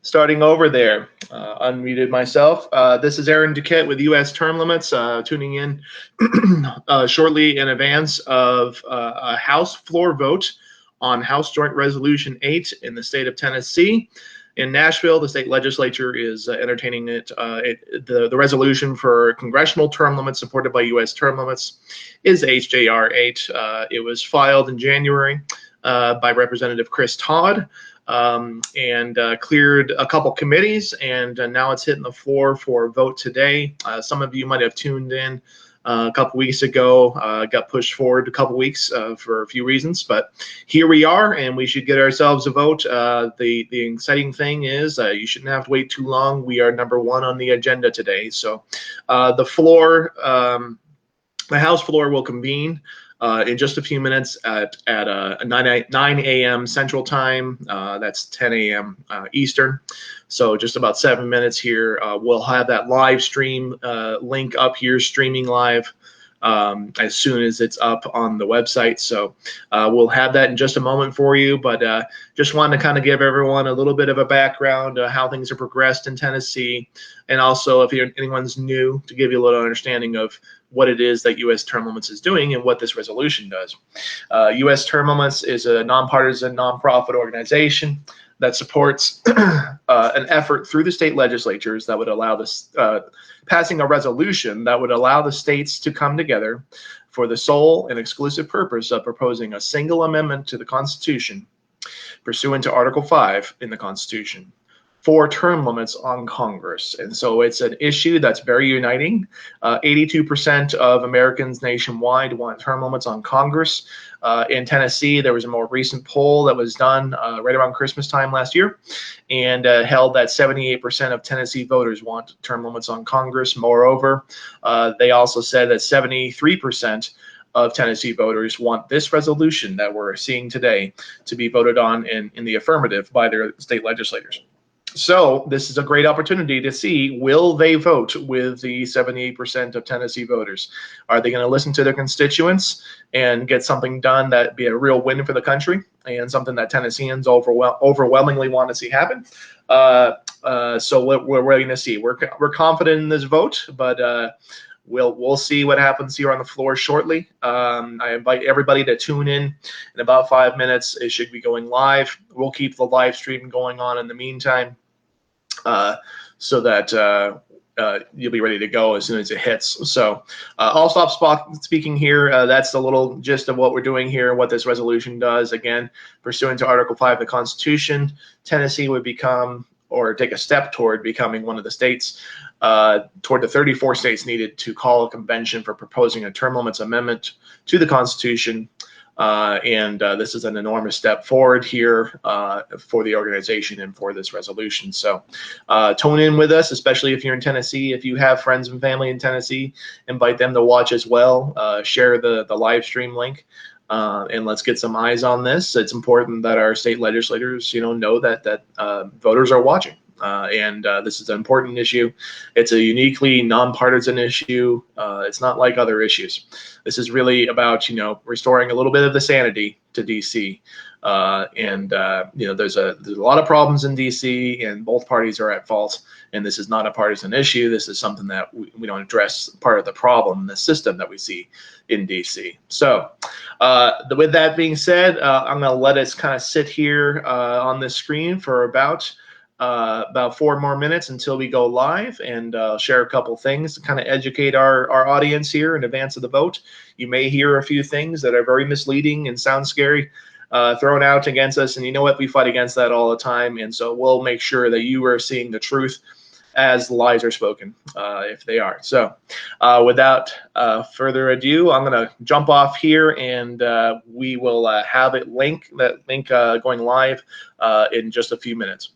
Starting over there, unmuted myself. This is Aaron Duquette with U.S. Term Limits, tuning in shortly in advance of a House floor vote on House Joint Resolution 8 in the state of Tennessee. In Nashville, the state legislature is entertaining the resolution for congressional term limits supported by U.S. term limits is HJR8. It was filed in January by Representative Chris Todd and cleared a couple committees, and now it's hitting the floor for a vote today. Some of you might have tuned in a couple weeks ago, got pushed forward a couple weeks for a few reasons, but here we are, and we should get ourselves a vote. The exciting thing is you shouldn't have to wait too long. We are number one on the agenda today. So the floor, the House floor will convene in just a few minutes at 9 a.m. Central Time. That's 10 a.m. Eastern. So just about 7 minutes here. We'll have that live stream link up here, streaming live, as soon as it's up on the website. So we'll have that in just a moment for you. But just wanted to kind of give everyone a little bit of a background how things are progressed in Tennessee. And also, if anyone's new, to give you a little understanding of what it is that U.S. Term Limits is doing and what this resolution does. U.S. Term Limits is a nonpartisan, nonprofit organization that supports an effort through the state legislatures that would allow this, passing a resolution that would allow the states to come together for the sole and exclusive purpose of proposing a single amendment to the Constitution pursuant to Article 5 in the Constitution for term limits on Congress. And so it's an issue that's very uniting. 82% of Americans nationwide want term limits on Congress. In Tennessee, there was a more recent poll that was done right around Christmas time last year, and held that 78% of Tennessee voters want term limits on Congress. Moreover, they also said that 73% of Tennessee voters want this resolution that we're seeing today to be voted on in the affirmative by their state legislators. So this is a great opportunity to see, will they vote with the 78% of Tennessee voters? Are they going to listen to their constituents and get something done that be a real win for the country and something that Tennesseans overwhelmingly want to see happen? So we're waiting to see. We're confident in this vote, but we'll see what happens here on the floor shortly. I invite everybody to tune in about 5 minutes. It should be going live. We'll keep the live stream going on in the meantime, so that you'll be ready to go as soon as it hits. So I'll stop speaking here. That's the little gist of what we're doing here, what this resolution does. Again, pursuant to Article 5 of the Constitution, Tennessee would become, or take a step toward becoming, one of the states toward the 34 states needed to call a convention for proposing a term limits amendment to the Constitution. And this is an enormous step forward here for the organization and for this resolution. So tune in with us, especially if you're in Tennessee. If you have friends and family in Tennessee, invite them to watch as well. Share the live stream link. And let's get some eyes on this. It's important that our state legislators, know that voters are watching. And this is an important issue. It's a uniquely nonpartisan issue. It's not like other issues. This is really about, restoring a little bit of the sanity to DC. There's a lot of problems in DC, and both parties are at fault. And this is not a partisan issue. This is something that we don't address part of the problem, the system that we see in DC. So with that being said, I'm going to let us kind of sit here on this screen for about 4 more minutes until we go live, and share a couple things to kind of educate our audience here in advance of the vote. You may hear a few things that are very misleading and sound scary thrown out against us, and you know what? We fight against that all the time, and so we'll make sure that you are seeing the truth as the lies are spoken, if they are. So without further ado, I'm going to jump off here, and we will have that link going live in just a few minutes.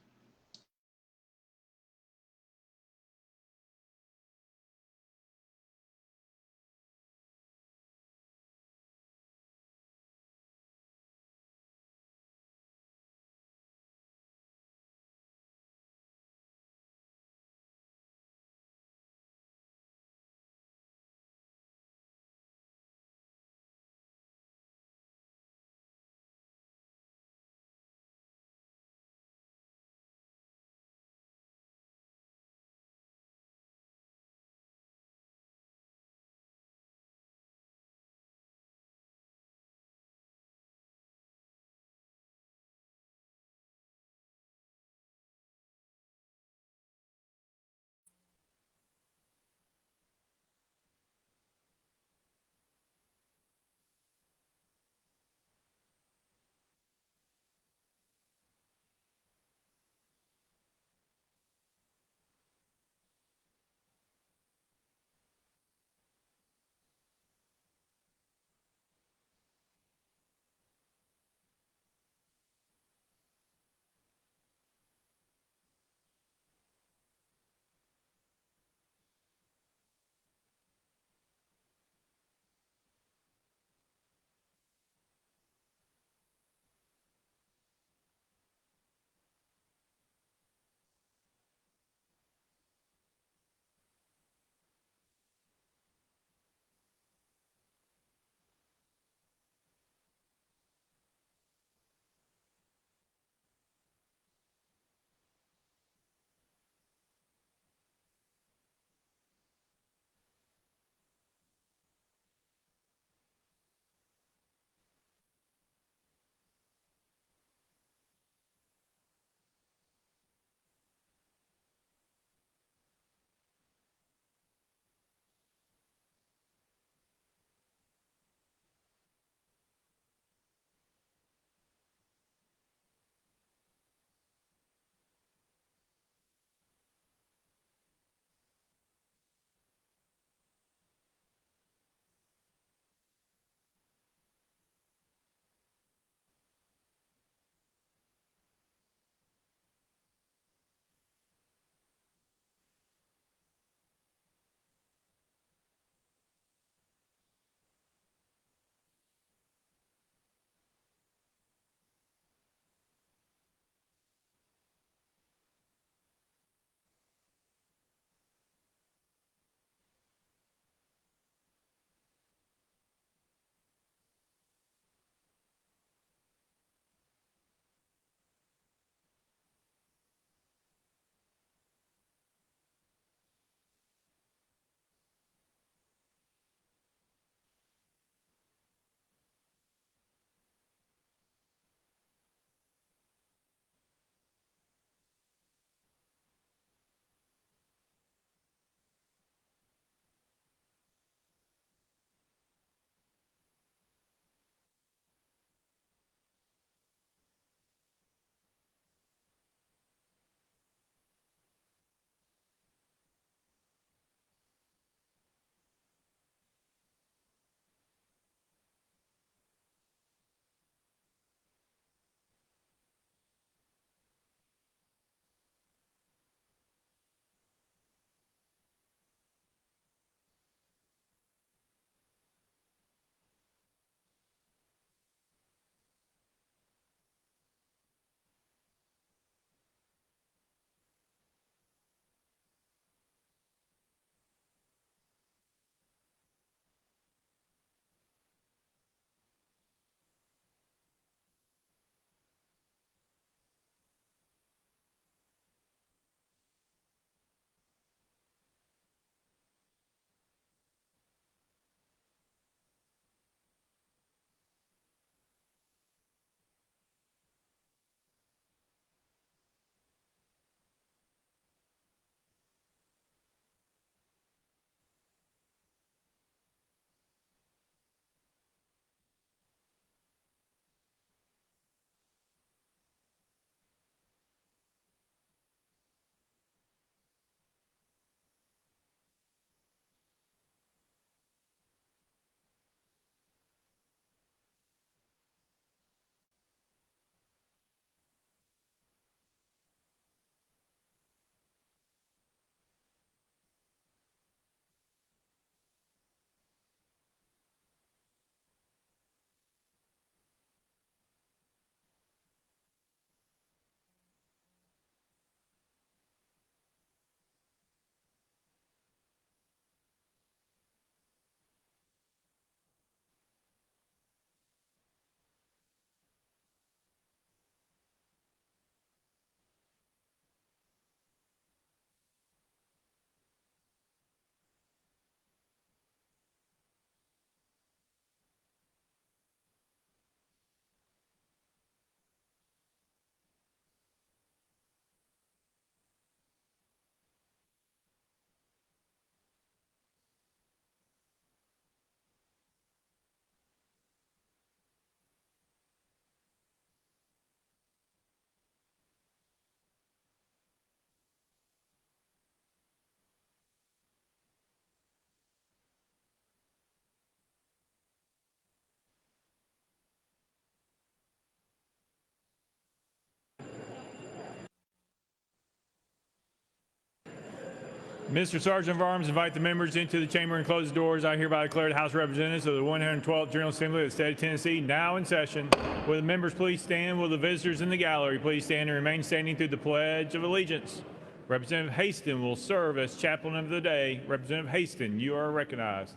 Mr. Sergeant of Arms, invite the members into the chamber and close the doors. I hereby declare the House of Representatives of the 112th General Assembly of the State of Tennessee now in session. Will the members please stand? Will the visitors in the gallery please stand and remain standing through the Pledge of Allegiance? Representative Haston will serve as chaplain of the day. Representative Haston, you are recognized.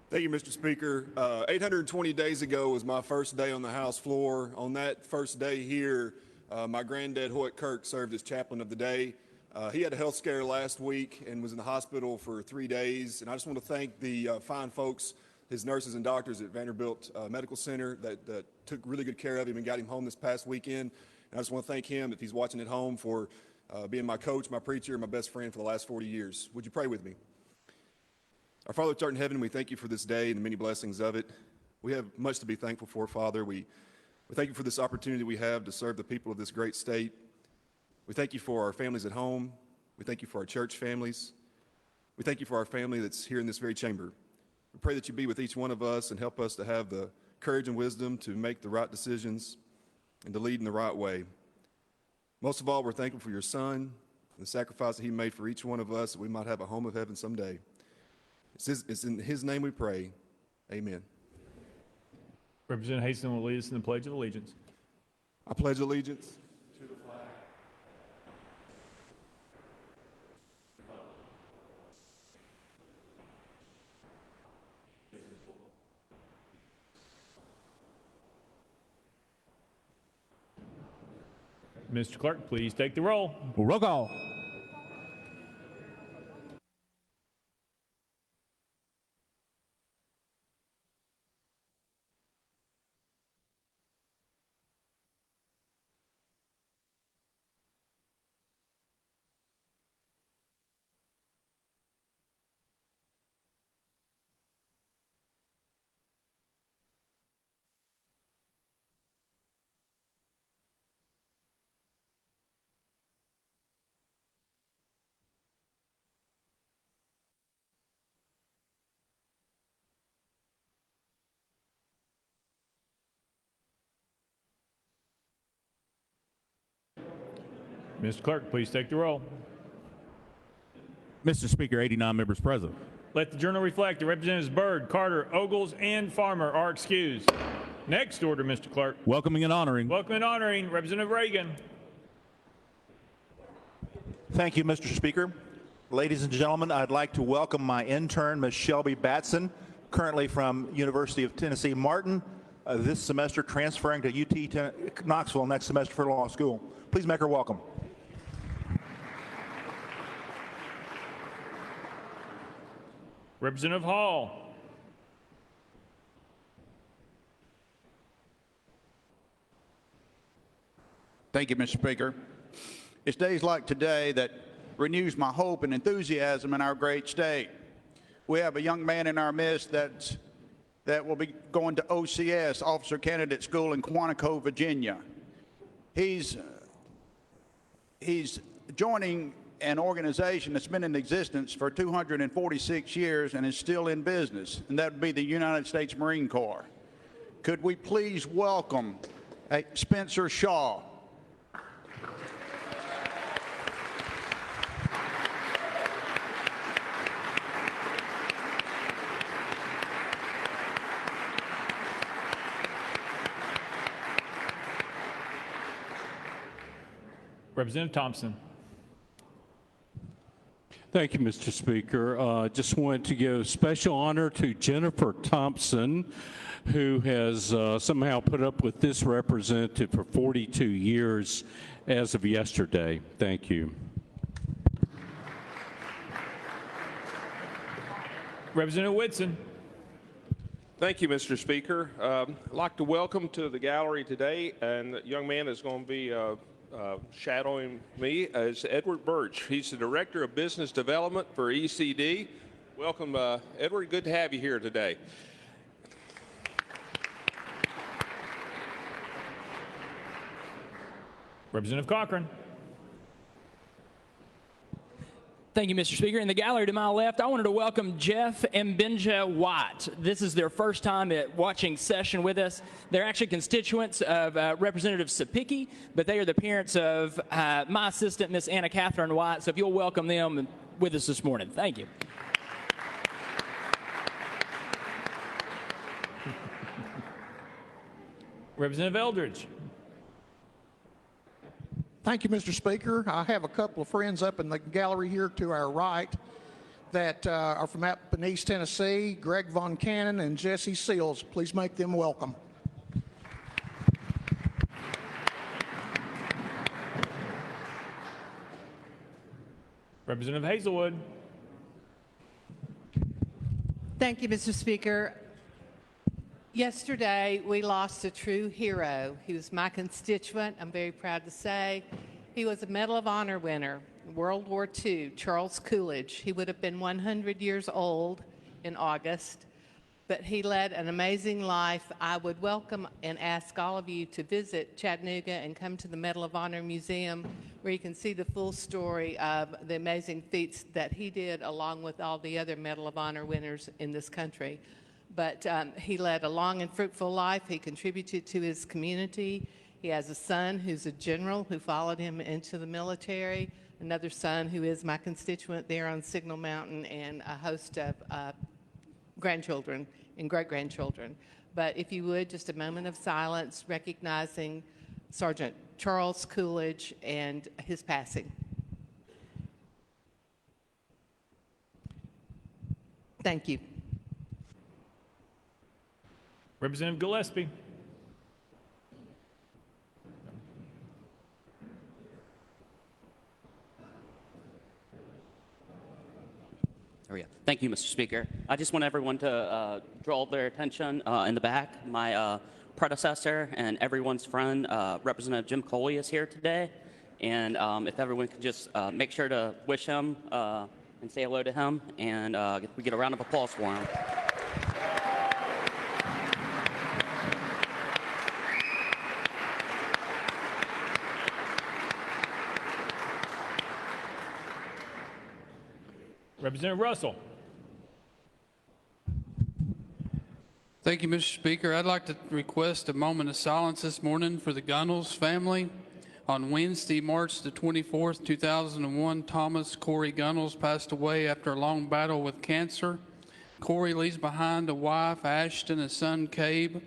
Thank you, Mr. Speaker. 820 days ago was my first day on the House floor. On that first day here, my granddad, Hoyt Kirk, served as chaplain of the day. He had a health scare last week and was in the hospital for 3 days. And I just want to thank the fine folks, his nurses and doctors at Vanderbilt Medical Center that took really good care of him and got him home this past weekend. And I just want to thank him, if he's watching at home, for being my coach, my preacher, and my best friend for the last 40 years. Would you pray with me? Our Father which art in heaven, we thank you for this day and the many blessings of it. We have much to be thankful for, Father. We thank you for this opportunity we have to serve the people of this great state. We thank you for our families at home. We thank you for our church families. We thank you for our family that's here in this very chamber. We pray that you be with each one of us and help us to have the courage and wisdom to make the right decisions and to lead in the right way. Most of all, we're thankful for your Son and the sacrifice that he made for each one of us that we might have a home of heaven someday. It's in his name we pray. Amen. Representative Haston will lead us in the Pledge of Allegiance. I pledge allegiance to the flag. Mr. Clerk, please take the roll. Roll call. Mr. Clerk, please take the roll. Mr. Speaker, 89 members present. Let the journal reflect that Representatives Byrd, Carter, Ogles, and Farmer are excused. Next order, Mr. Clerk. Welcoming and honoring. Welcome and honoring Representative Reagan. Thank you, Mr. Speaker. Ladies and gentlemen, I'd like to welcome my intern, Ms. Shelby Batson, currently from University of Tennessee Martin, this semester transferring to UT Knoxville next semester for law school. Please make her welcome. Representative Hall. Thank you, Mr. Speaker. It's days like today that renews my hope and enthusiasm in our great state. We have a young man in our midst that will be going to OCS, Officer Candidate School in Quantico, Virginia. He's joining an organization that's been in existence for 246 years and is still in business, and that would be the United States Marine Corps. Could we please welcome Spencer Shaw? Representative Thompson. Thank you, Mr. Speaker. Just wanted to give special honor to Jennifer Thompson, who has somehow put up with this representative for 42 years as of yesterday. Thank you. Representative Whitson. Thank you, Mr. Speaker. I'd like to welcome to the gallery today, and the young man is going to be shadowing me as Edward Burch. He's the Director of Business Development for ECD. Welcome, Edward. Good to have you here today. Representative Cochran. Thank you, Mr. Speaker. In the gallery to my left, I wanted to welcome Jeff and Benja White. This is their first time at watching session with us. They're actually constituents of Representative Sapicki, but they are the parents of my assistant, Miss Anna Catherine White. So if you'll welcome them, with us this morning. Thank you. Representative Eldridge. Thank you, Mr. Speaker. I have a couple of friends up in the gallery here to our right that are from up in East Tennessee, Greg Von Cannon and Jesse Seals. Please make them welcome. Representative Hazelwood. Thank you, Mr. Speaker. Yesterday, we lost a true hero. He was my constituent, I'm very proud to say. He was a Medal of Honor winner, World War II, Charles Coolidge. He would have been 100 years old in August, but he led an amazing life. I would welcome and ask all of you to visit Chattanooga and come to the Medal of Honor Museum, where you can see the full story of the amazing feats that he did, along with all the other Medal of Honor winners in this country. But he led a long and fruitful life. He contributed to his community. He has a son who's a general who followed him into the military, another son who is my constituent there on Signal Mountain, and a host of grandchildren and great-grandchildren. But if you would, just a moment of silence recognizing Sergeant Charles Coolidge and his passing. Thank you. Representative Gillespie. There we go. Thank you, Mr. Speaker. I just want everyone to draw their attention in the back. My predecessor and everyone's friend, Representative Jim Coley, is here today. And if everyone could just make sure to wish him and say hello to him, and we get a round of applause for him. Representative Russell. Thank you, Mr. Speaker. I'd like to request a moment of silence this morning for the Gunnels family. On Wednesday, March the 24th, 2001, Thomas Corey Gunnels passed away after a long battle with cancer. Corey leaves behind a wife, Ashton, a son, Cabe,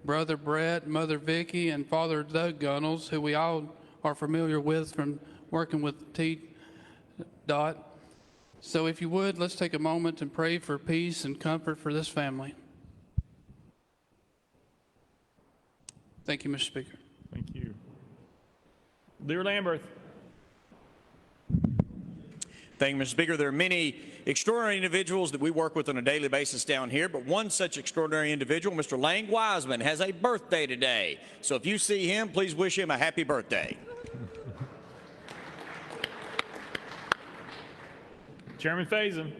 brother Brett, mother Vicky, and father Doug Gunnels, who we all are familiar with from working with T-Dot. So if you would, let's take a moment and pray for peace and comfort for this family. Thank you, Mr. Speaker. Thank you. Lear Lamberth. Thank you, Mr. Speaker. There are many extraordinary individuals that we work with on a daily basis down here, but one such extraordinary individual, Mr. Lang Wiseman, has a birthday today. So if you see him, please wish him a happy birthday. Chairman Faison.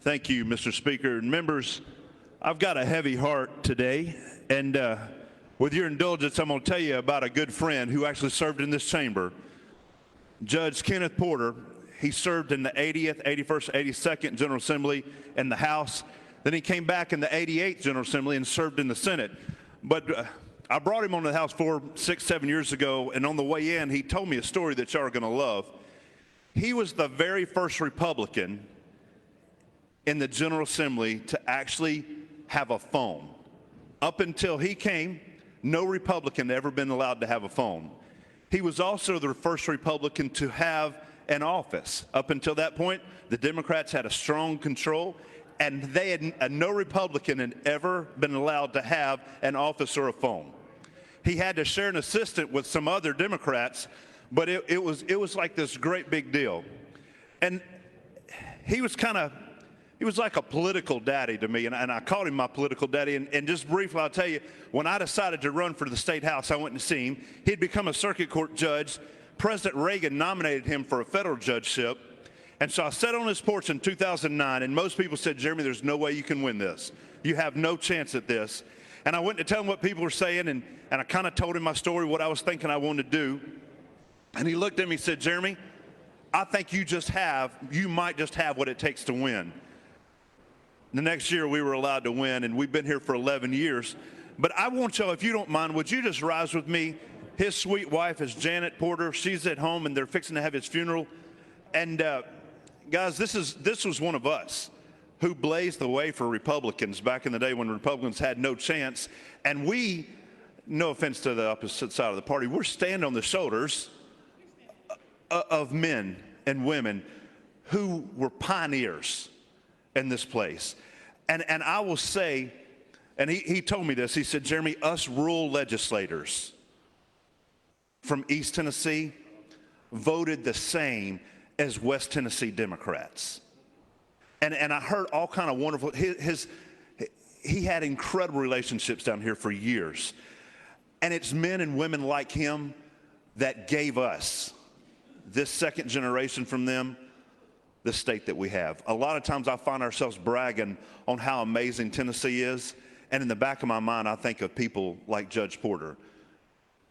Thank you, Mr. Speaker. And members, I've got a heavy heart today, and with your indulgence, I'm going to tell you about a good friend who actually served in this chamber. Judge Kenneth Porter. He served in the 80th, 81st, 82nd General Assembly in the House. Then he came back in the 88th General Assembly and served in the Senate. But I brought him on the House floor 6, 7 years ago, and on the way in, he told me a story that y'all are going to love. He was the very first Republican in the General Assembly to actually have a phone. Up until he came, no Republican had ever been allowed to have a phone. He was also the first Republican to have an office. Up until that point, the Democrats had a strong control, and they had no Republican had ever been allowed to have an office or a phone. He had to share an assistant with some other Democrats, but it was like this great big deal. And he was like a political daddy to me, and I called him my political daddy. And just briefly, I'll tell you, when I decided to run for the State House, I went to see him. He'd become a circuit court judge. President Reagan nominated him for a federal judgeship. And so I sat on his porch in 2009, and most people said, Jeremy, there's no way you can win this. You have no chance at this. And I went to tell him what people were saying, and I kind of told him my story, what I was thinking I wanted to do. And he looked at me and said, Jeremy, I think you might just have what it takes to win. The next year we were allowed to win, and we've been here for 11 years. But I want y'all, if you don't mind, would you just rise with me? His sweet wife is Janet Porter. She's at home, and they're fixing to have his funeral. And guys, this was one of us who blazed the way for Republicans back in the day when Republicans had no chance. And we, no offense to the opposite side of the party, we're standing on the shoulders of men and women who were pioneers in this place. And I will say, and he told me this, he said, Jeremy, us rural legislators from East Tennessee voted the same as West Tennessee Democrats. And I heard all kind of wonderful, he had incredible relationships down here for years. And it's men and women like him that gave us, this second generation from them, the state that we have. A lot of times I find ourselves bragging on how amazing Tennessee is. And in the back of my mind, I think of people like Judge Porter,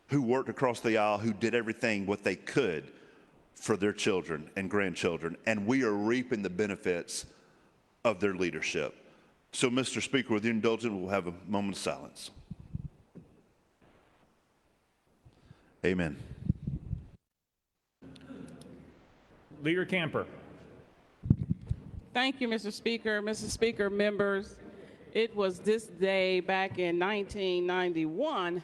who worked across the aisle, who did everything what they could for their children and grandchildren. And we are reaping the benefits of their leadership. So, Mr. Speaker, with your indulgence, we'll have a moment of silence. Amen. Leader Camper. Thank you, Mr. Speaker. Mr. Speaker, members, it was this day back in 1991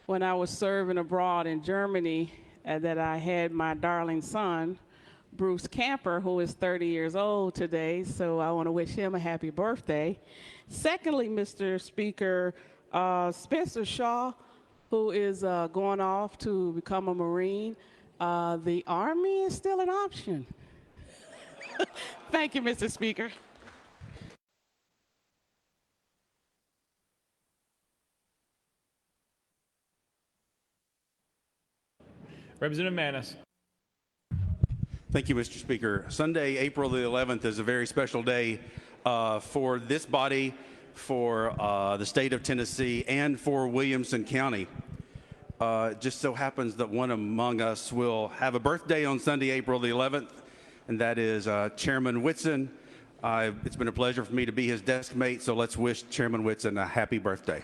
when I was serving abroad in Germany that I had my darling son, Bruce Camper, who is 30 years old today, so I want to wish him a happy birthday. Secondly, Mr. Speaker, Spencer Shaw, who is going off to become a Marine, the Army is still an option. Thank you, Mr. Speaker. Representative Manis. Thank you, Mr. Speaker. Sunday, April the 11th is a very special day for this body, for the state of Tennessee, and for Williamson County. It just so happens that one among us will have a birthday on Sunday, April the 11th, and that is Chairman Whitson. It's been a pleasure for me to be his desk mate, so let's wish Chairman Whitson a happy birthday.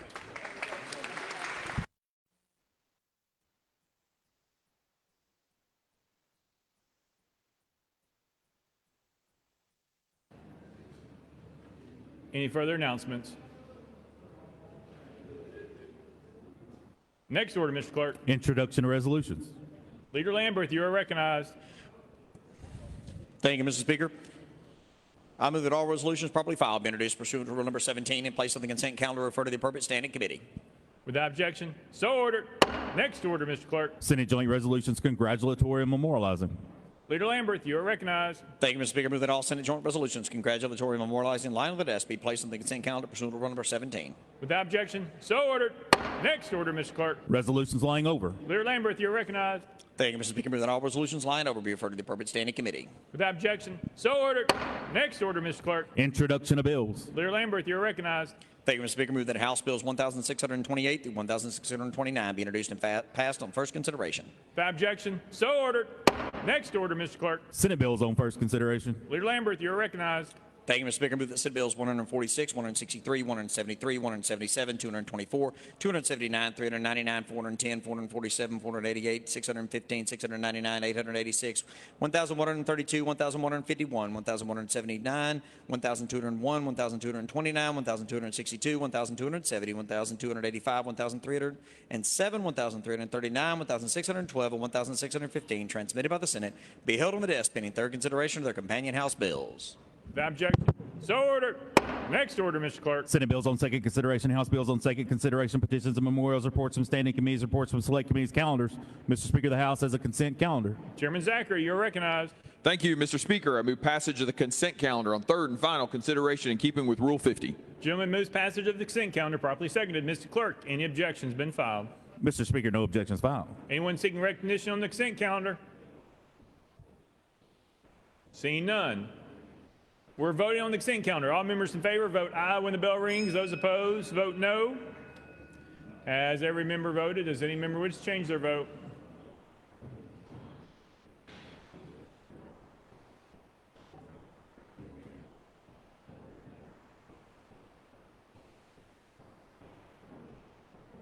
Any further announcements? Next order, Mr. Clerk. Introduction of resolutions. Leader Lamberth, you are recognized. Thank you, Mr. Speaker. I move that all resolutions properly filed be introduced pursuant to Rule number 17 and placed on the consent calendar referred to the appropriate standing committee. Without objection, so ordered. Next order, Mr. Clerk. Senate Joint Resolutions congratulatory and memorializing. Leader Lamberth, you are recognized. Thank you, Mr. Speaker. I move that all Senate joint resolutions congratulatory and memorializing line of the desk be placed on the consent calendar pursuant to Rule number 17. Without objection, so ordered. Next order, Mr. Clerk. Resolutions lying over. Leader Lamberth, you are recognized. Thank you, Mr. Speaker. I move that all resolutions lying over be referred to the appropriate standing committee. Without objection, so ordered. Next order, Mr. Clerk. Introduction of bills. Leader Lamberth, you are recognized. Thank you, Mr. Speaker. I move that House Bills 1,628 through 1,629 be introduced and passed on first consideration. Without objection, so ordered. Next order, Mr. Clerk. Senate bills on first consideration. Leader Lamberth, you are recognized. Thank you, Mr. Speaker. I move that Senate Bills 146, 163, 173, 177, 224, 279, 399, 410, 447, 488, 615, 699, 886, 1,132, 1,151, 1,179, 1,201, 1,229, 1,262, 1,270, 1,285, 1,307, 1,339, 1,612, and 1,615 transmitted by the Senate be held on the desk pending third consideration of their companion House bills. Without objection, so ordered. Next order, Mr. Clerk. Senate bills on second consideration, House bills on second consideration, petitions and memorials, reports from standing committees, reports from select committees, calendars. Mr. Speaker, the House has a consent calendar. Chairman Zachary, you're recognized. Thank you, Mr. Speaker. I move passage of the consent calendar on third and final consideration in keeping with Rule 50. Gentleman moves passage of the consent calendar, properly seconded. Mr. Clerk, any objections been filed? Mr. Speaker, no objections filed. Anyone seeking recognition on the consent calendar? Seeing none. We're voting on the consent calendar. All members in favor vote aye when the bell rings. Those opposed vote no. Has every member voted? Does any member wish to change their vote?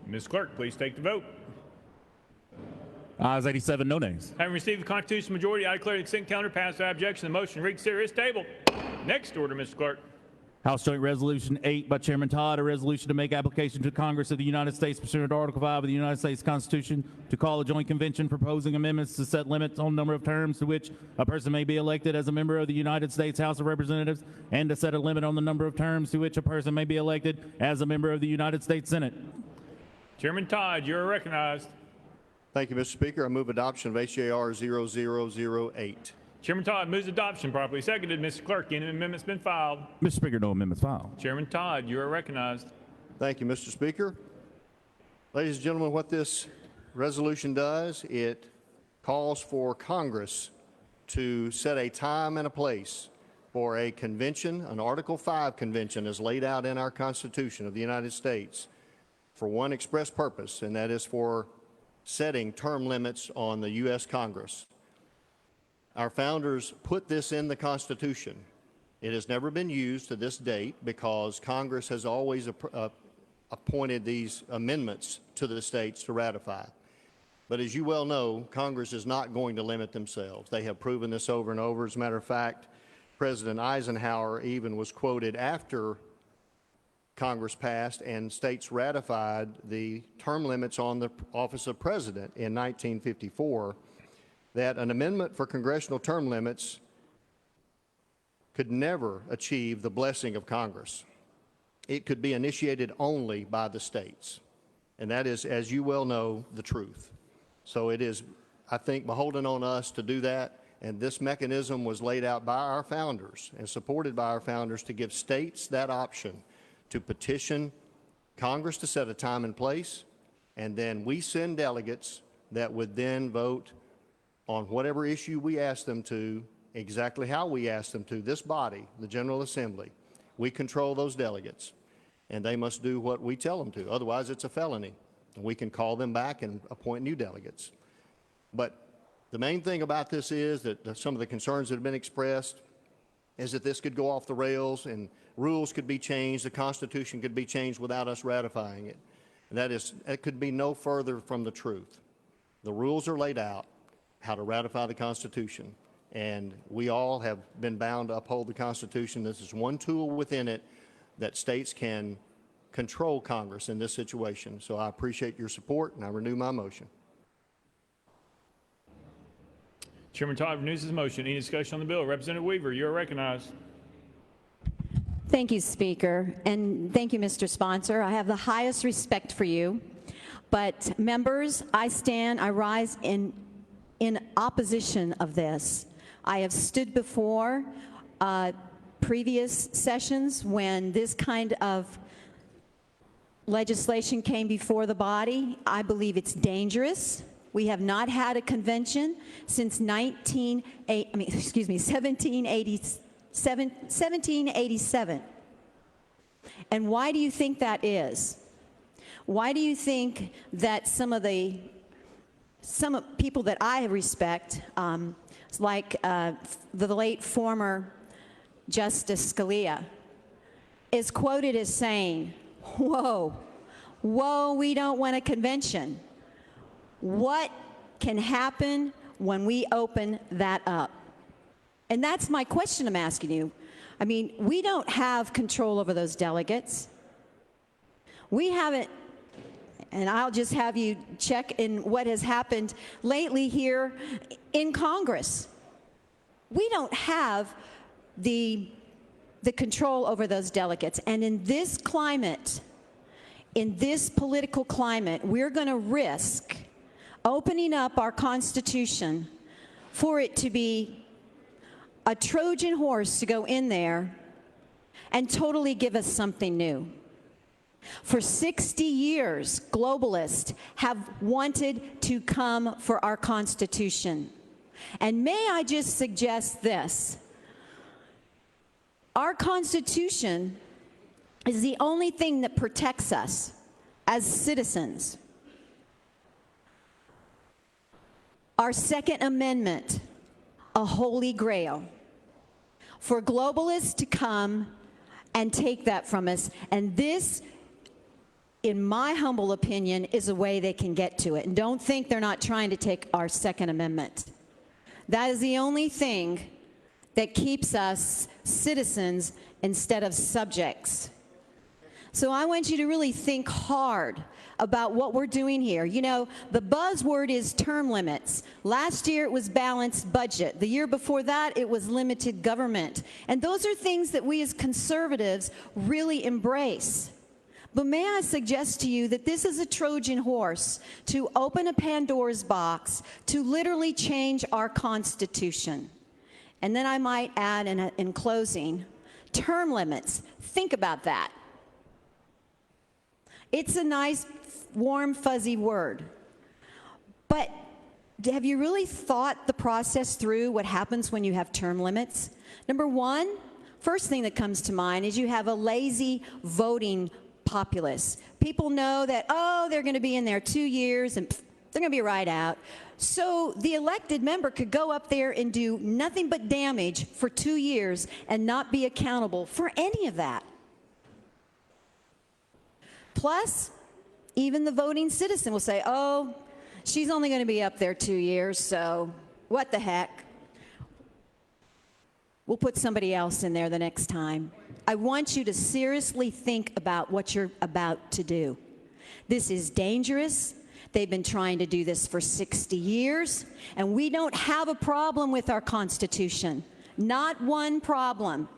Ms. Clerk, please take the vote. Ayes 87, no nays. Having received the constitutional majority, I declare the consent calendar passed without objection. The motion to reconsider is tabled. Next order, Mr. Clerk. House Joint Resolution 8 by Chairman Todd, a resolution to make application to Congress of the United States pursuant to Article 5 of the United States Constitution to call a joint convention proposing amendments to set limits on number of terms to which a person may be elected as a member of the United States House of Representatives and to set a limit on the number of terms to which a person may be elected as a member of the United States Senate. Chairman Todd, you're recognized. Thank you, Mr. Speaker. I move adoption of HJR8. Chairman Todd moves adoption. Properly seconded. Mr. Clerk, any amendments been filed? Mr. Speaker, no amendments filed. Chairman Todd, you are recognized. Thank you, Mr. Speaker. Ladies and gentlemen, what this resolution does, it calls for Congress to set a time and a place for a convention, an Article 5 convention as laid out in our Constitution of the United States for one express purpose, and that is for setting term limits on the U.S. Congress. Our founders put this in the Constitution. It has never been used to this date because Congress has always appointed these amendments to the states to ratify. But as you well know, Congress is not going to limit themselves. They have proven this over and over. As a matter of fact, President Eisenhower even was quoted after Congress passed and states ratified the term limits on the office of president in 1954, that an amendment for congressional term limits could never achieve the blessing of Congress. It could be initiated only by the states. And that is, as you well know, the truth. So it is, I think, beholden on us to do that. And this mechanism was laid out by our founders and supported by our founders to give states that option to petition Congress to set a time and place. And then we send delegates that would then vote on whatever issue we ask them to, exactly how we ask them to. This body, the General Assembly, we control those delegates, and they must do what we tell them to. Otherwise, it's a felony. We can call them back and appoint new delegates. But the main thing about this is that some of the concerns that have been expressed is that this could go off the rails and rules could be changed, the Constitution could be changed without us ratifying it. And that could be no further from the truth. The rules are laid out, how to ratify the Constitution. And we all have been bound to uphold the Constitution. This is one tool within it that states can control Congress in this situation. So I appreciate your support, and I renew my motion. Chairman Todd renews his motion. Any discussion on the bill? Representative Weaver, you are recognized. Thank you, Speaker, and thank you, Mr. Sponsor. I have the highest respect for you. But members, I rise in opposition of this. I have stood before previous sessions when this kind of legislation came before the body. I believe it's dangerous. We have not had a convention since 1787. And why do you think that is? Why do you think that some people that I respect, like the late former Justice Scalia, is quoted as saying, whoa, we don't want a convention. What can happen when we open that up? And that's my question I'm asking you. I mean, we don't have control over those delegates. We haven't, and I'll just have you check in what has happened lately here in Congress. We don't have the control over those delegates. And in this climate, in this political climate, we're going to risk opening up our Constitution for it to be a Trojan horse to go in there and totally give us something new. For 60 years, globalists have wanted to come for our Constitution. And may I just suggest this? Our Constitution is the only thing that protects us as citizens. Our Second Amendment, a holy grail, for globalists to come and take that from us. And this in my humble opinion, is a way they can get to it. And don't think they're not trying to take our Second Amendment. That is the only thing that keeps us citizens instead of subjects. So I want you to really think hard about what we're doing here. You know, the buzzword is term limits. Last year it was balanced budget. The year before that it was limited government. And those are things that we as conservatives really embrace. But may I suggest to you that this is a Trojan horse to open a Pandora's box to literally change our Constitution. And then I might add in closing, term limits. Think about that. It's a nice, warm, fuzzy word. But have you really thought the process through, what happens when you have term limits? Number one, first thing that comes to mind is you have a lazy voting populace. People know that, oh, they're going to be in there 2 years and they're going to be right out. So the elected member could go up there and do nothing but damage for 2 years and not be accountable for any of that. Plus, even the voting citizen will say, oh, she's only going to be up there 2 years, so what the heck? We'll put somebody else in there the next time. I want you to seriously think about what you're about to do. This is dangerous. They've been trying to do this for 60 years, and we don't have a problem with our Constitution. Not one problem.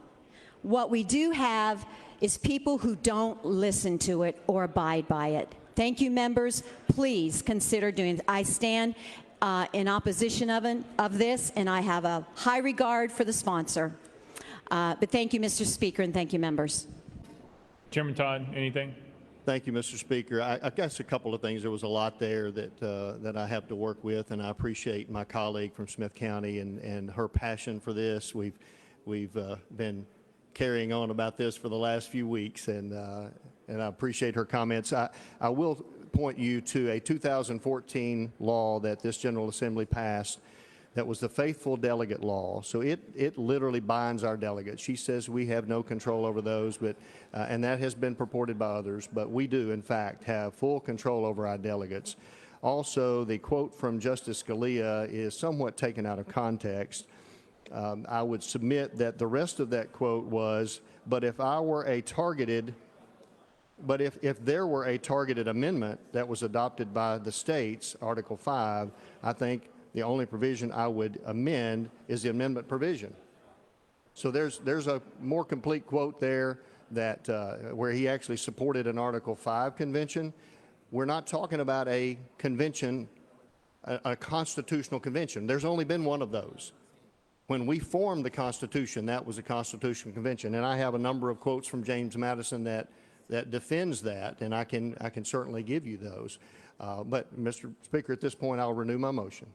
What we do have is people who don't listen to it or abide by it. Thank you, members. Please consider doing it. I stand in opposition of this, and I have a high regard for the sponsor. But thank you, Mr. Speaker, and thank you, members. Chairman Todd, anything? Thank you, Mr. Speaker. I guess a couple of things. There was a lot there that I have to work with, and I appreciate my colleague from Smith County and her passion for this. We've been carrying on about this for the last few weeks, and I appreciate her comments. I will point you to a 2014 law that this General Assembly passed that was the faithful delegate law. So it literally binds our delegates. She says we have no control over those, but and that has been purported by others, but we do, in fact, have full control over our delegates. Also, the quote from Justice Scalia is somewhat taken out of context. I would submit that the rest of that quote was, but if there were a targeted amendment that was adopted by the states, Article 5, I think the only provision I would amend is the amendment provision. So there's a more complete quote there that where he actually supported an Article 5 convention. We're not talking about a convention, a constitutional convention. There's only been one of those. When we formed the Constitution, that was a constitutional convention. And I have a number of quotes from James Madison that defends that, and I can certainly give you those. But, Mr. Speaker, at this point, I'll renew my motion.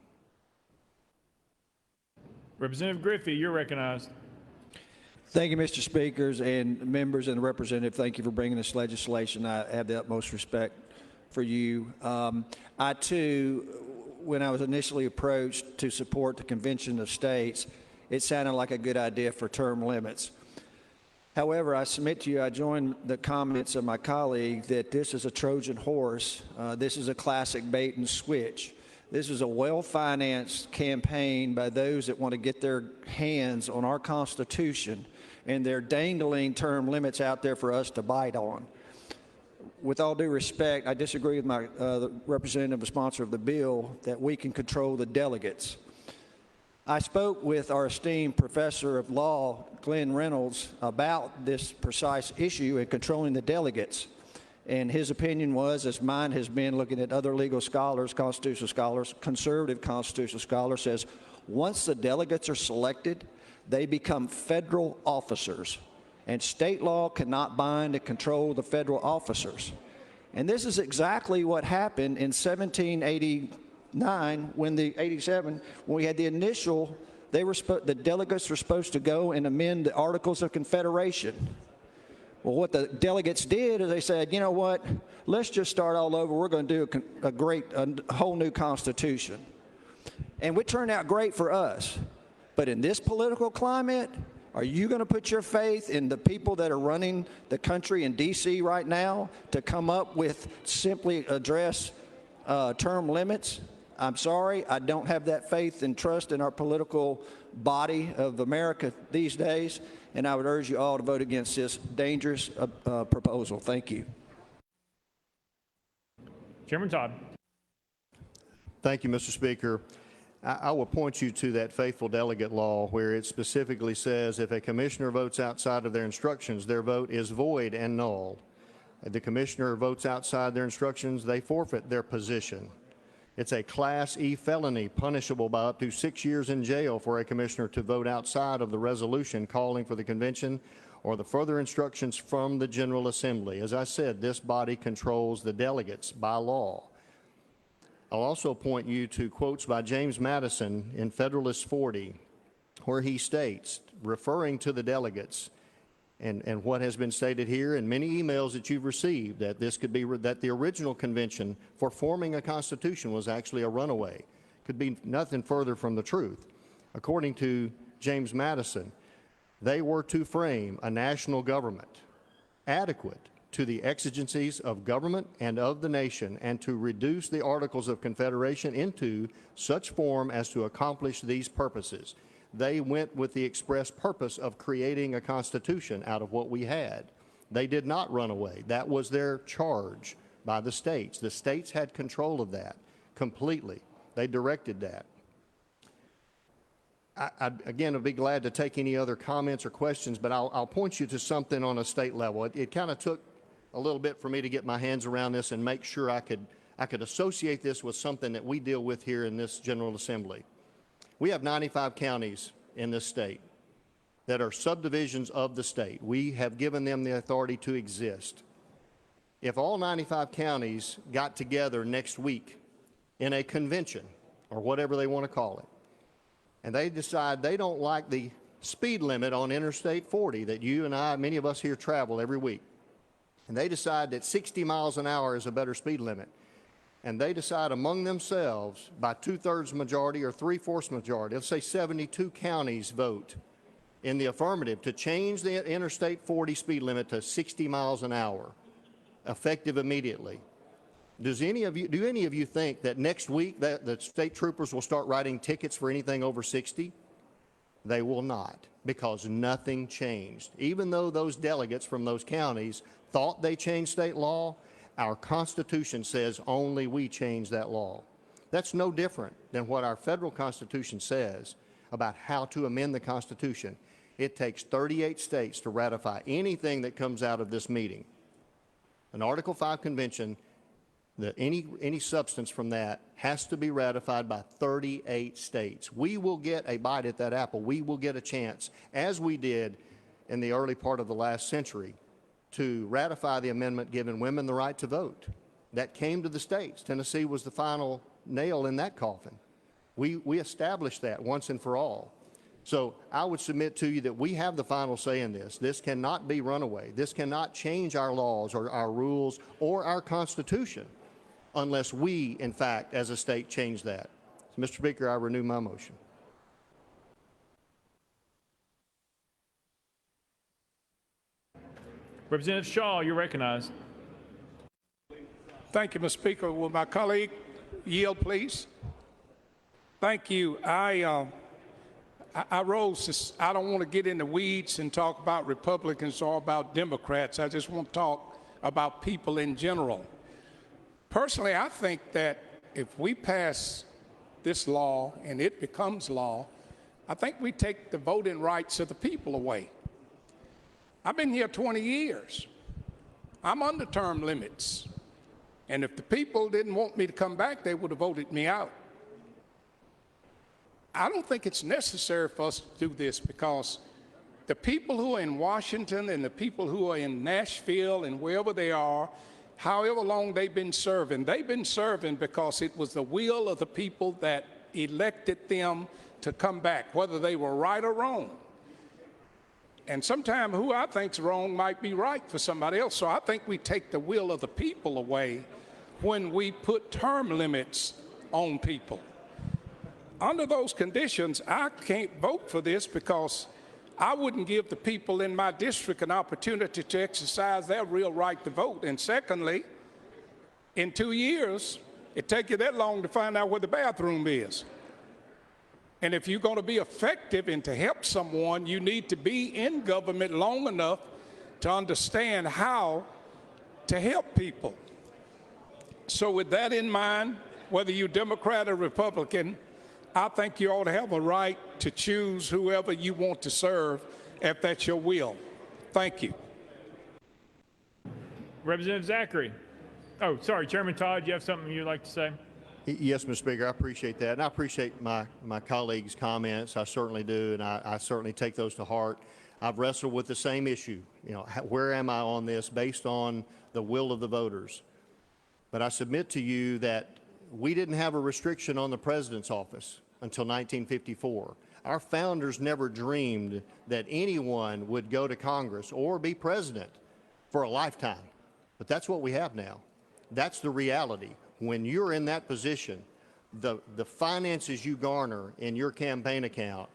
Representative Griffey, you're recognized. Thank you, Mr. Speakers and members and the representative. Thank you for bringing this legislation. I have the utmost respect for you. I, too, when I was initially approached to support the Convention of States, it sounded like a good idea for term limits. However, I submit to you, I join the comments of my colleague that this is a Trojan horse. This is a classic bait and switch. This is a well-financed campaign by those that want to get their hands on our Constitution, and they're dangling term limits out there for us to bite on. With all due respect, I disagree with my representative, the sponsor of the bill, that we can control the delegates. I spoke with our esteemed professor of law, Glenn Reynolds, about this precise issue in controlling the delegates. And his opinion was, as mine has been looking at other legal scholars, constitutional scholars, conservative constitutional scholars, says once the delegates are selected, they become federal officers. And state law cannot bind and control the federal officers. And this is exactly what happened in 1789 when we had the initial, the delegates were supposed to go and amend the Articles of Confederation. Well, what the delegates did is they said, you know what, let's just start all over. We're going to do a whole new Constitution. And it turned out great for us. But in this political climate, Are you going to put your faith in the people that are running the country in D.C. right now to come up with simply address term limits? I'm sorry, I don't have that faith and trust in our political body of America these days, and I would urge you all to vote against this dangerous proposal. Thank you. Chairman Todd. Thank you, Mr. Speaker. I will point you to that faithful delegate law where it specifically says if a commissioner votes outside of their instructions, their vote is void and null. If the commissioner votes outside their instructions, they forfeit their position. It's a Class E felony punishable by up to 6 years in jail for a commissioner to vote outside of the resolution calling for the convention or the further instructions from the General Assembly. As I said, this body controls the delegates by law. I'll also point you to quotes by James Madison in Federalist 40, where he states, referring to the delegates, and what has been stated here in many emails that you've received, that this could be that the original convention for forming a constitution was actually a runaway. Could be nothing further from the truth. According to James Madison, they were to frame a national government adequate to the exigencies of government and of the nation, and to reduce the Articles of Confederation into such form as to accomplish these purposes. They went with the express purpose of creating a constitution out of what we had. They did not run away. That was their charge by the states. The states had control of that completely. They directed that. Again, I'd be glad to take any other comments or questions, but I'll point you to something on a state level. It kind of took a little bit for me to get my hands around this and make sure I could associate this with something that we deal with here in this General Assembly. We have 95 counties in this state that are subdivisions of the state. We have given them the authority to exist. If all 95 counties got together next week in a convention, or whatever they want to call it, and they decide they don't like the speed limit on Interstate 40 that you and I, many of us here travel every week, and they decide that 60 miles an hour is a better speed limit, and they decide among themselves by 2/3 majority or 3/4 majority, let's say 72 counties vote in the affirmative to change the Interstate 40 speed limit to 60 miles an hour, effective immediately. Do any of you think that next week that the state troopers will start writing tickets for anything over 60? They will not, because nothing changed. Even though those delegates from those counties thought they changed state law, our Constitution says only we change that law. That's no different than what our federal Constitution says about how to amend the Constitution. It takes 38 states to ratify anything that comes out of this meeting. An Article 5 convention, any substance from that has to be ratified by 38 states. We will get a bite at that apple. We will get a chance, as we did in the early part of the last century, to ratify the amendment giving women the right to vote. That came to the states. Tennessee was the final nail in that coffin. We established that once and for all. So I would submit to you that we have the final say in this. This cannot be runaway. This cannot change our laws or our rules or our Constitution unless we, in fact, as a state, change that. So, Mr. Speaker, I renew my motion. Representative Shaw, you're recognized. Thank you, Mr. Speaker. Will my colleague yield, please? Thank you. I rose this. I don't want to get in the weeds and talk about Republicans or about Democrats. I just want to talk about people in general. Personally, I think that if we pass this law and it becomes law, I think we take the voting rights of the people away. I've been here 20 years. I'm under term limits. And if the people didn't want me to come back, they would have voted me out. I don't think it's necessary for us to do this, because the people who are in Washington and the people who are in Nashville and wherever they are, however long they've been serving because it was the will of the people that elected them to come back, whether they were right or wrong. And sometimes who I think's wrong might be right for somebody else. So I think we take the will of the people away when we put term limits on people. Under those conditions, I can't vote for this because I wouldn't give the people in my district an opportunity to exercise their real right to vote. And secondly, in 2 years, it takes you that long to find out where the bathroom is. And if you're going to be effective and to help someone, you need to be in government long enough to understand how to help people. So with that in mind, whether you're Democrat or Republican, I think you ought to have a right to choose whoever you want to serve if that's your will. Thank you. Representative Zachary. Oh, sorry, Chairman Todd, you have something you'd like to say? Yes, Mr. Speaker, I appreciate that. And I appreciate my colleagues' comments. I certainly do, and I certainly take those to heart. I've wrestled with the same issue. You know, where am I on this based on the will of the voters? But I submit to you that we didn't have a restriction on the president's office until 1954. Our founders never dreamed that anyone would go to Congress or be president for a lifetime. But that's what we have now. That's the reality. When you're in that position, the finances you garner in your campaign account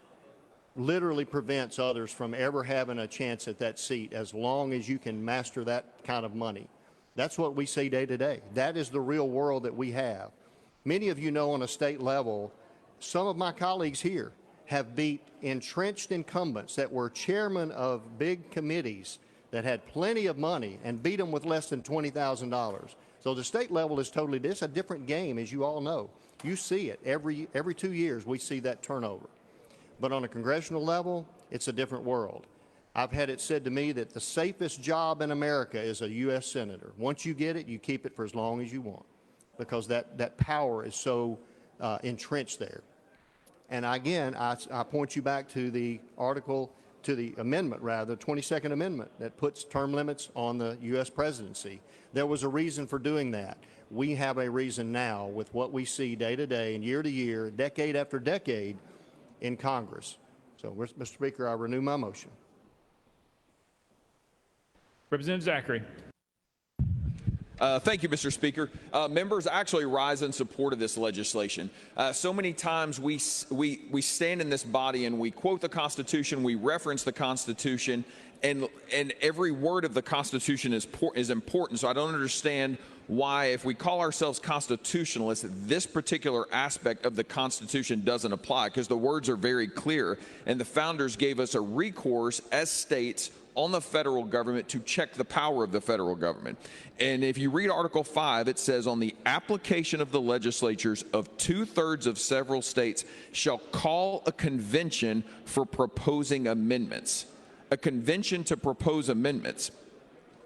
literally prevents others from ever having a chance at that seat as long as you can master that kind of money. That's what we see day to day. That is the real world that we have. Many of you know on a state level, some of my colleagues here have beat entrenched incumbents that were chairmen of big committees that had plenty of money and beat them with less than $20,000. So the state level is totally, it's a different game, as you all know. You see it every 2 years, we see that turnover. But on a congressional level, it's a different world. I've had it said to me that the safest job in America is a U.S. Senator. Once you get it, you keep it for as long as you want, because that power is so entrenched there. And again, I point you back to the article, to the amendment rather, the 22nd Amendment that puts term limits on the U.S. presidency. There was a reason for doing that. We have a reason now with what we see day to day and year to year, decade after decade in Congress. So, Mr. Speaker, I renew my motion. Representative Zachary. Thank you, Mr. Speaker. Members actually rise in support of this legislation. So many times we stand in this body and we quote the Constitution, we reference the Constitution, and every word of the Constitution is important. So I don't understand why, if we call ourselves constitutionalists, this particular aspect of the Constitution doesn't apply, because the words are very clear, and the founders gave us a recourse as states on the federal government to check the power of the federal government. And if you read Article 5, it says, on the application of the legislatures of 2/3 of several states shall call a convention for proposing amendments. A convention to propose amendments.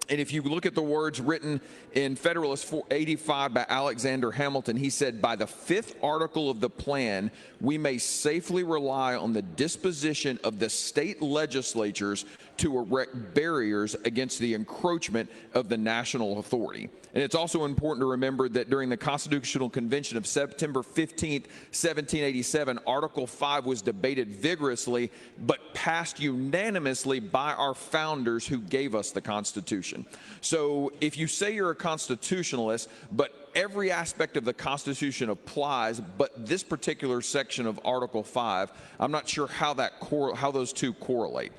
And if you look at the words written in Federalist 85 by Alexander Hamilton, he said, by the 5th article of the plan, we may safely rely on the disposition of the state legislatures to erect barriers against the encroachment of the national authority. And it's also important to remember that during the Constitutional Convention of September 15th, 1787, Article 5 was debated vigorously, but passed unanimously by our founders who gave us the Constitution. So if you say you're a constitutionalist, but every aspect of the Constitution applies, but this particular section of Article 5, I'm not sure how those two correlate.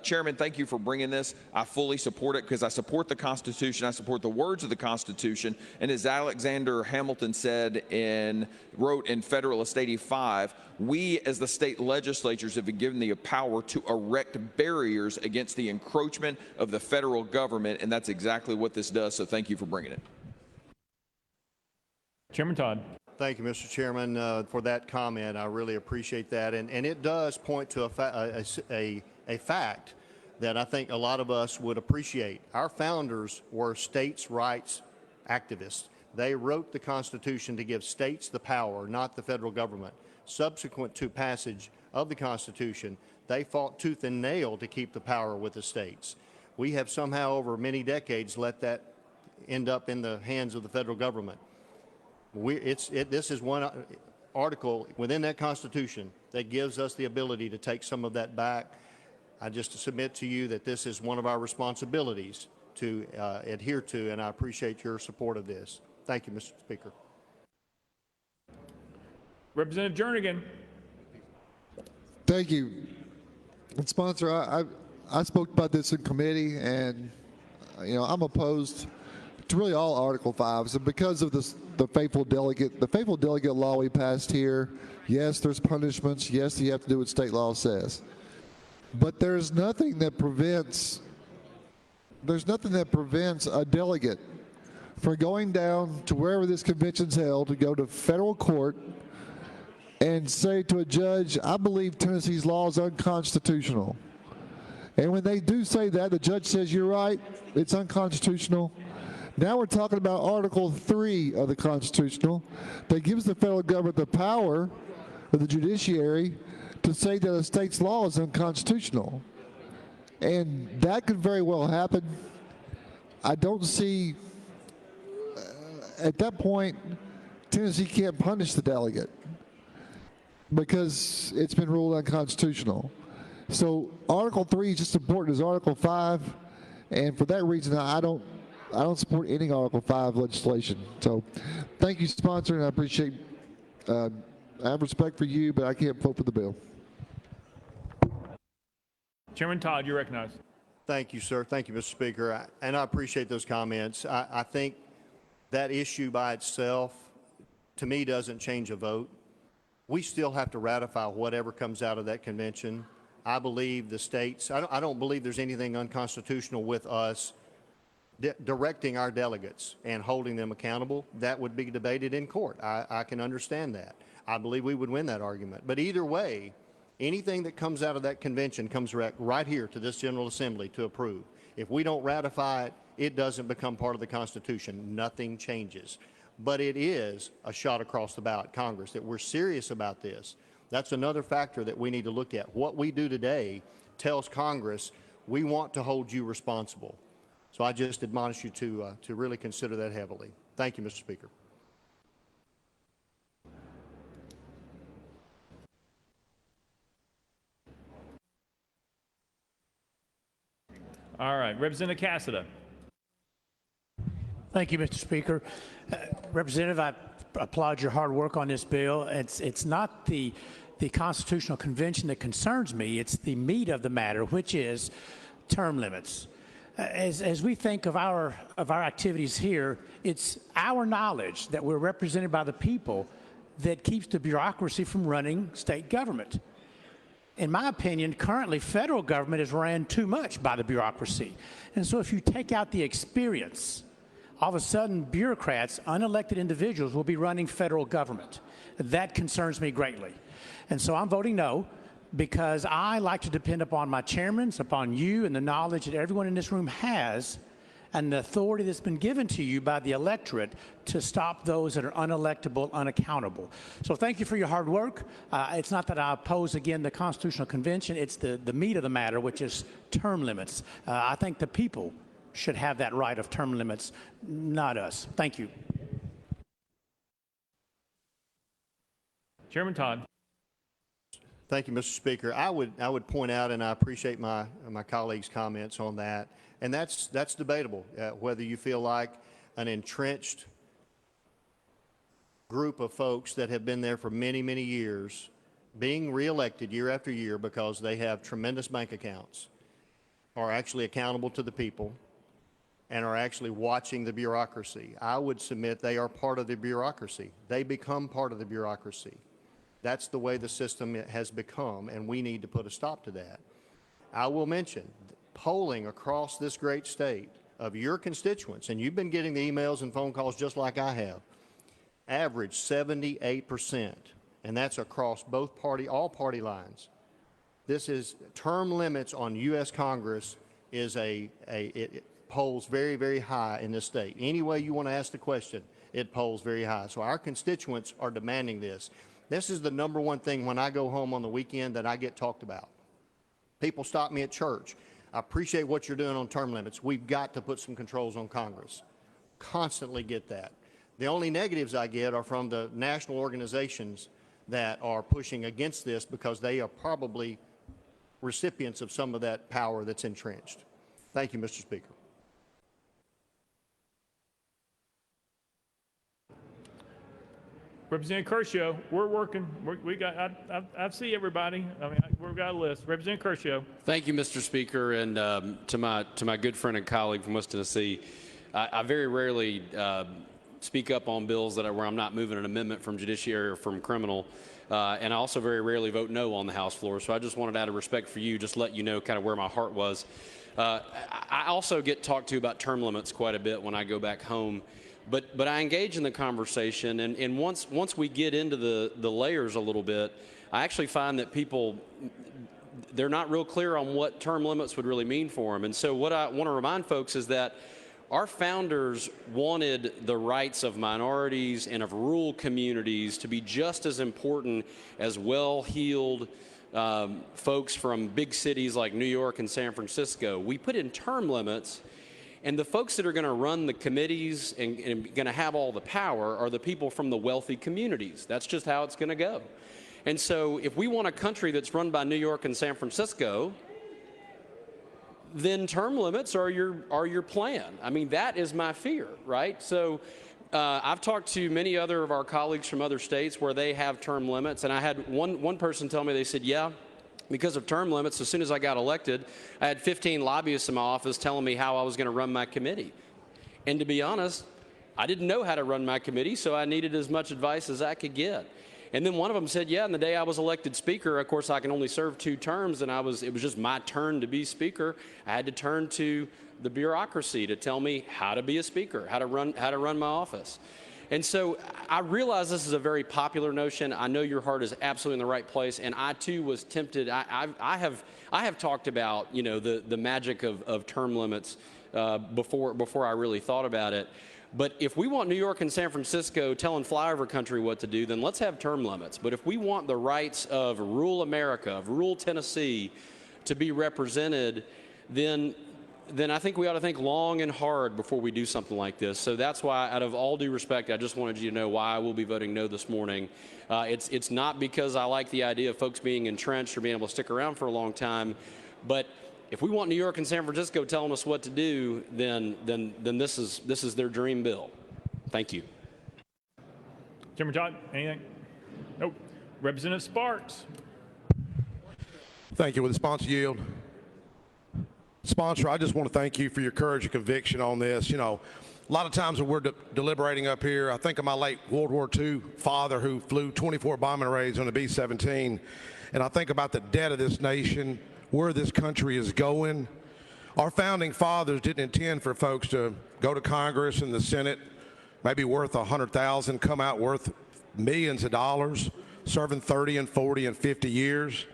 Chairman, thank you for bringing this. I fully support it because I support the Constitution. I support the words of the Constitution. And as Alexander Hamilton wrote in Federalist 85, we as the state legislatures have been given the power to erect barriers against the encroachment of the federal government, and that's exactly what this does. So thank you for bringing it. Chairman Todd. Thank you, Mr. Chairman, for that comment. I really appreciate that. And it does point to a fact that I think a lot of us would appreciate. Our founders were states' rights activists. They wrote the Constitution to give states the power, not the federal government. Subsequent to passage of the Constitution, they fought tooth and nail to keep the power with the states. We have somehow over many decades let that end up in the hands of the federal government. This is one article within that Constitution that gives us the ability to take some of that back. I just submit to you that this is one of our responsibilities to adhere to, and I appreciate your support of this. Thank you, Mr. Speaker. Representative Jernigan. Thank you. And sponsor, I spoke about this in committee, and I'm opposed to really all Article 5s, and because of the faithful delegate law we passed here. Yes, there's punishments. Yes, you have to do what state law says, but there's nothing that prevents a delegate from going down to wherever this convention's held to go to federal court and say to a judge, I believe Tennessee's law is unconstitutional. And when they do say that, the judge says, you're right, it's unconstitutional. Now we're talking about Article 3 of the Constitutional that gives the federal government the power of the judiciary to say that a state's law is unconstitutional. And that could very well happen. I don't see, at that point, Tennessee can't punish the delegate because it's been ruled unconstitutional. So Article 3 is just as important as Article 5, and for that reason, I don't support any Article 5 legislation. So thank you, sponsor, and I appreciate, I have respect for you, but I can't vote for the bill. Chairman Todd, you're recognized. Thank you, sir. Thank you, Mr. Speaker. And I appreciate those comments. I think that issue by itself, to me, doesn't change a vote. We still have to ratify whatever comes out of that convention. I believe the states, I don't believe there's anything unconstitutional with us directing our delegates and holding them accountable. That would be debated in court. I can understand that. I believe we would win that argument. But either way, anything that comes out of that convention comes right here to this General Assembly to approve. If we don't ratify it, it doesn't become part of the Constitution. Nothing changes. But it is a shot across the bow at Congress that we're serious about this. That's another factor that we need to look at. What we do today tells Congress we want to hold you responsible. So I just admonish you to really consider that heavily. Thank you, Mr. Speaker. All right, Representative Cassida. Thank you, Mr. Speaker. Representative, I applaud your hard work on this bill. It's not the Constitutional Convention that concerns me. It's the meat of the matter, which is term limits. As we think of our activities here, it's our knowledge that we're represented by the people that keeps the bureaucracy from running state government. In my opinion, currently federal government is ran too much by the bureaucracy. And so if you take out the experience, all of a sudden bureaucrats, unelected individuals will be running federal government. That concerns me greatly. And so I'm voting no, because I like to depend upon my chairmen, upon you, and the knowledge that everyone in this room has, and the authority that's been given to you by the electorate to stop those that are unelectable, unaccountable. So thank you for your hard work. It's not that I oppose, again, the Constitutional Convention. It's the meat of the matter, which is term limits. I think the people should have that right of term limits, not us. Thank you. Chairman Todd. Thank you, Mr. Speaker. I would point out, and I appreciate my colleagues' comments on that, and that's debatable, whether you feel like an entrenched group of folks that have been there for many, many years, being reelected year after year because they have tremendous bank accounts, are actually accountable to the people, and are actually watching the bureaucracy. I would submit they are part of the bureaucracy. They become part of the bureaucracy. That's the way the system has become, and we need to put a stop to that. I will mention, polling across this great state of your constituents, and you've been getting the emails and phone calls just like I have, average 78%, and that's across all party lines. This is term limits on U.S. Congress is it polls very, very high in this state. Any way you want to ask the question, it polls very high. So our constituents are demanding this. This is the number one thing when I go home on the weekend that I get talked about. People stop me at church. I appreciate what you're doing on term limits. We've got to put some controls on Congress. Constantly get that. The only negatives I get are from the national organizations that are pushing against this because they are probably recipients of some of that power that's entrenched. Thank you, Mr. Speaker. Representative Kershaw, we're working. We got. I see everybody. I mean, we've got a list. Representative Kershaw. Thank you, Mr. Speaker, and to my good friend and colleague from West Tennessee. I very rarely speak up on bills where I'm not moving an amendment from judiciary or from criminal, and I also very rarely vote no on the House floor. So I just wanted, out of respect for you, just let you know kind of where my heart was. I also get talked to about term limits quite a bit when I go back home. But I engage in the conversation, and once we get into the layers a little bit, I actually find that people, they're not real clear on what term limits would really mean for them. And so what I want to remind folks is that our founders wanted the rights of minorities and of rural communities to be just as important as well-heeled folks from big cities like New York and San Francisco. We put in term limits, and the folks that are going to run the committees and going to have all the power are the people from the wealthy communities. That's just how it's going to go. And so if we want a country that's run by New York and San Francisco, then term limits are your plan. I mean, that is my fear, right? So I've talked to many other of our colleagues from other states where they have term limits, and I had one person tell me, they said, yeah, because of term limits, as soon as I got elected, I had 15 lobbyists in my office telling me how I was going to run my committee. And to be honest, I didn't know how to run my committee, so I needed as much advice as I could get. And then one of them said, yeah, and the day I was elected speaker, of course, I can only serve 2 terms, and it was just my turn to be speaker. I had to turn to the bureaucracy to tell me how to be a speaker, how to run my office. And so I realize this is a very popular notion. I know your heart is absolutely in the right place, and I too was tempted. I have talked about, you know, the magic of term limits before I really thought about it. But if we want New York and San Francisco telling flyover country what to do, then let's have term limits. But if we want the rights of rural America, of rural Tennessee, to be represented, then I think we ought to think long and hard before we do something like this. So that's why, out of all due respect, I just wanted you to know why I will be voting no this morning. It's not because I like the idea of folks being entrenched or being able to stick around for a long time, but if we want New York and San Francisco telling us what to do, then this is their dream bill. Thank you. Chairman Todd, anything? Nope. Representative Sparks. Thank you. Will the sponsor yield? Sponsor, I just want to thank you for your courage and conviction on this. You know, a lot of times when we're deliberating up here, I think of my late World War II father who flew 24 bombing raids on the B-17, and I think about the debt of this nation, where this country is going. Our founding fathers didn't intend for folks to go to Congress and the Senate, maybe worth $100,000, come out worth millions of dollars, serving 30 and 40 and 50 years.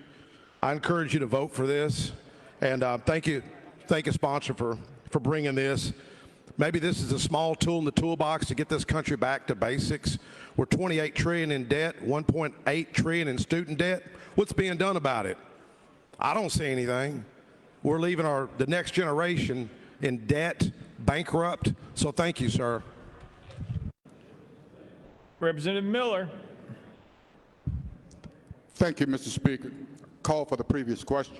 I encourage you to vote for this, and thank you, sponsor, for bringing this. Maybe this is a small tool in the toolbox to get this country back to basics. We're $28 trillion in debt, $1.8 trillion in student debt. What's being done about it? I don't see anything. We're leaving the next generation in debt, bankrupt. So thank you, sir. Representative Miller. Thank you, Mr. Speaker. Call for the previous question.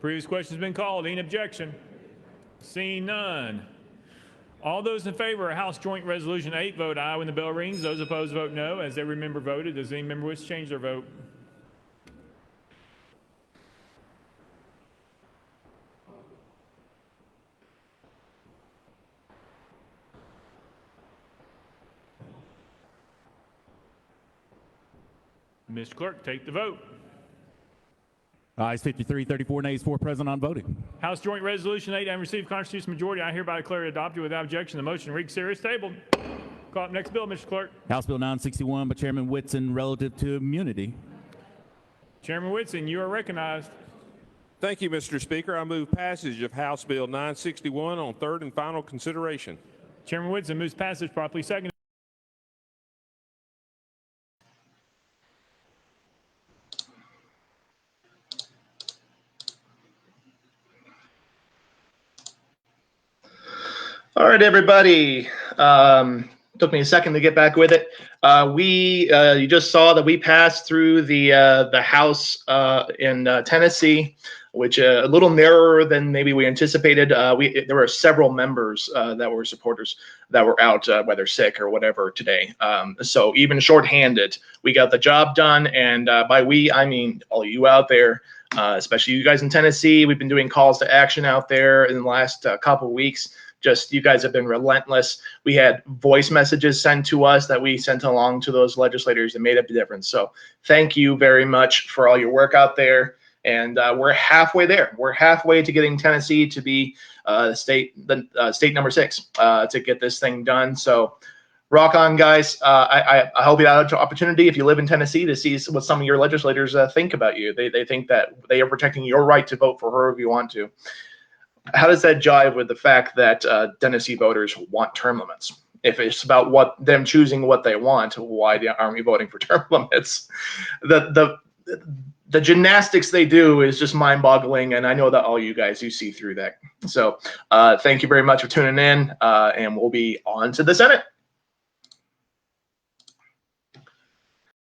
Previous question has been called. Any objection? Seeing none. All those in favor of House Joint Resolution 8 vote aye when the bell rings. Those opposed vote no. As every member voted, does any member wish to change their vote? Mr. Clerk, take the vote. Ayes 53, 34 nays, 4 present on voting. House Joint Resolution 8 and received constitutional majority. I hereby declare it adopted without objection. The motion to reconsider is tabled. Call up next bill, Mr. Clerk. House Bill 961 by Chairman Whitson relative to immunity. Chairman Whitson, you are recognized. Thank you, Mr. Speaker. I move passage of House Bill 961 on third and final consideration. Chairman Whitson moves passage, properly seconded. All right, everybody. Took me a second to get back with it. You just saw that we passed through the House in Tennessee which a little narrower than maybe we anticipated. There were several members that were supporters that were out, whether sick or whatever, today. So even shorthanded, we got the job done. And by we, I mean all you out there, especially you guys in Tennessee. We've been doing calls to action out there in the last couple of weeks. Just you guys have been relentless. We had voice messages sent to us that we sent along to those legislators that made up the difference. So thank you very much for all your work out there. And we're halfway there. We're halfway to getting Tennessee to be state number 6 to get this thing done. So rock on, guys. I hope you have an opportunity, if you live in Tennessee, to see what some of your legislators think about you. They think that they are protecting your right to vote for whoever you want to. How does that jive with the fact that Tennessee voters want term limits? If it's about them choosing what they want, why aren't we voting for term limits? The gymnastics they do is just mind-boggling, and I know that all you guys, you see through that. So thank you very much for tuning in, and we'll be on to the Senate.